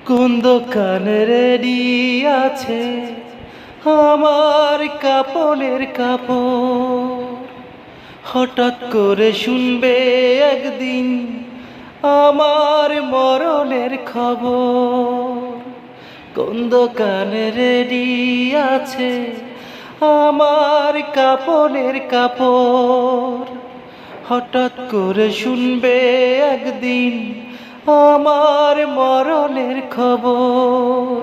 কোন দোকানে রেডি আছে আমার কাপনের কাপড়? হঠাৎ করে শুনবে একদিন আমার মরণের খবর। কোন দোকানে রেডি আছে আমার কাপনের কাপড়? হঠাৎ করে শুনবে একদিন আমার মরণের খবর।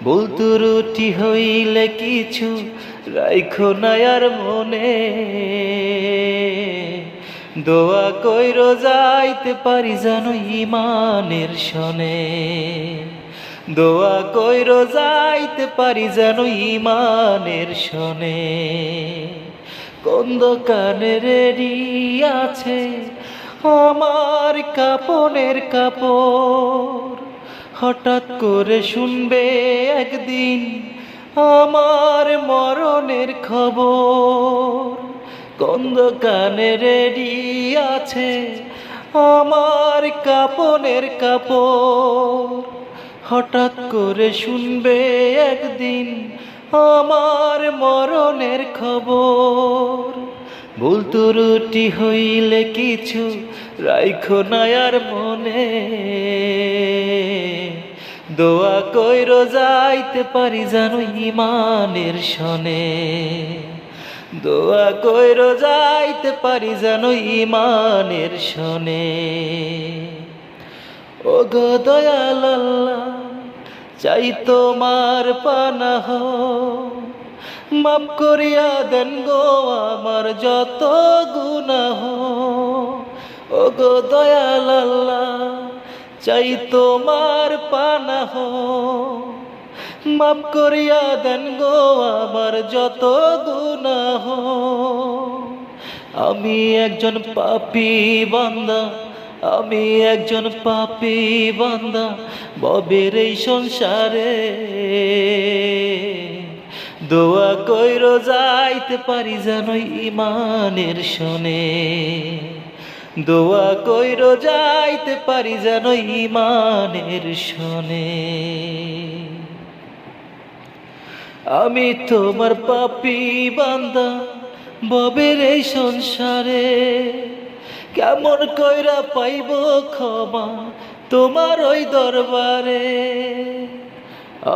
বলতু রুটি হইলে কিছু রাইখো না আর মনে, দোয়া কইরো যাইতে পারি জানো ইমানের সনে। দোয়া কইরো যাইতে পারি জানো ইমানের সনে। কোন দোকানে রেডি আছে আমার কাপনের কাপড়? হঠাৎ করে শুনবে একদিন আমার মরণের খবর। কোন দোকানে রেডি আছে আমার কাপনের কাপড়? হঠাৎ করে শুনবে একদিন আমার মরণের খবর। বলতু রুটি হইলে কিছু রাইখো না আর মনে, দোয়া কইরো যাইতে পারি জানো ইমানের সনে। দোয়া কইরো যাইতে পারি জানো ইমানের সনে। ও গো দয়াল আল্লাহ, চাই তোমার পানাহ, মাফ করিয়া দেন গো আমার যত গুনাহ। ও গো দয়াল আল্লাহ, চাই তোমার পানাহ, মাফ করিয়া দেন গো আমার যত গুনাহ। আমি একজন পাপী বান্দা, আমি একজন পাপী বান্দা ববের এই সংসারে। দোয়া কইরো যাইতে পারি জানো ইমানের সনে। দোয়া কইরো যাইতে পারি জানো ইমানের সনে। আমি তোমার পাপী বান্দা ববের এই সংসারে, কেমন কইরা পাইব ক্ষমা তোমার ওই দরবারে?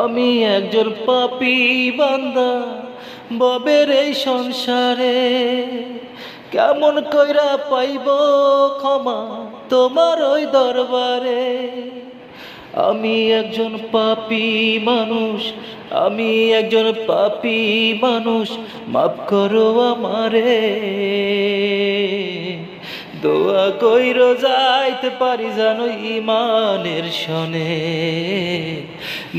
আমি একজন পাপী বান্দা ববের এই সংসারে, কেমন কইরা পাইব ক্ষমা তোমার ওই দরবারে? আমি একজন পাপী মানুষ, আমি একজন পাপী মানুষ, মাফ করো আমারে। দোয়া কইরো যাইতে পারি জানো ইমানের সনে।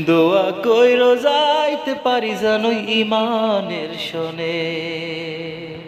দোয়া কইরো যাইতে পারি জানো ইমানের সনে।